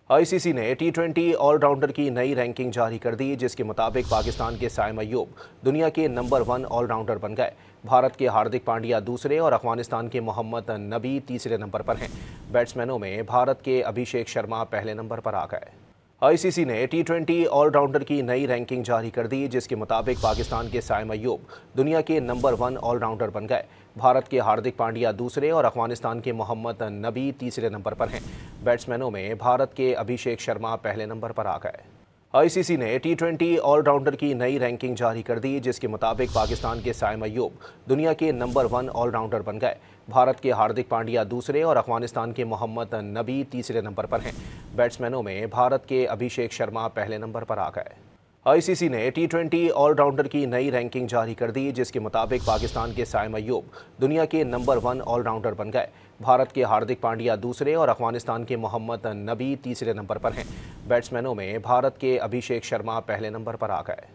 ICC ने टी20 allrounder की नई रैंकिंग जारी कर दी, जिसके मुताबिक पाकिस्तान के साइम अय्यूब दुनिया के नंबर 1 ऑलराउंडर बन गए। भारत के हार्दिक पांड्या दूसरे और अफगानिस्तान के मोहम्मद नबी तीसरे नंबर पर हैं। बैट्समैनों में भारत के अभिषेक शर्मा पहले नंबर पर आ गए। आईसीसी ने टी20 ऑलराउंडर की नई रैंकिंग जारी कर दी, जिसके मुताबिक पाकिस्तान के साइम अय्यूब दुनिया के नंबर 1 ऑलराउंडर बन गए। भारत के हार्दिक पांड्या दूसरे और अफगानिस्तान के मोहम्मद नबी तीसरे नंबर पर हैं। बैट्समैनों में भारत के अभिषेक शर्मा पहले नंबर पर आ गए। आईसीसी ने टी20 ऑलराउंडर की नई रैंकिंग जारी कर दी, जिसके मुताबिक पाकिस्तान के साइम अय्यूब दुनिया के नंबर 1 ऑलराउंडर बन गए। भारत के हार्दिक पांड्या दूसरे और अफगानिस्तान के मोहम्मद नबी तीसरे नंबर पर हैं। बैट्समैनों में भारत के अभिषेक शर्मा पहले नंबर पर आ गए। आईसीसी ने टी20 ऑलराउंडर की नई रैंकिंग जारी कर दी, जिसके मुताबिक पाकिस्तान के साइम अय्यूब दुनिया के नंबर 1 ऑलराउंडर बन गए। भारत के हार्दिक पांड्या दूसरे और अफगानिस्तान के मोहम्मद नबी तीसरे नंबर पर हैं। बैट्समैनों में भारत के अभिषेक शर्मा पहले नंबर पर आ गए।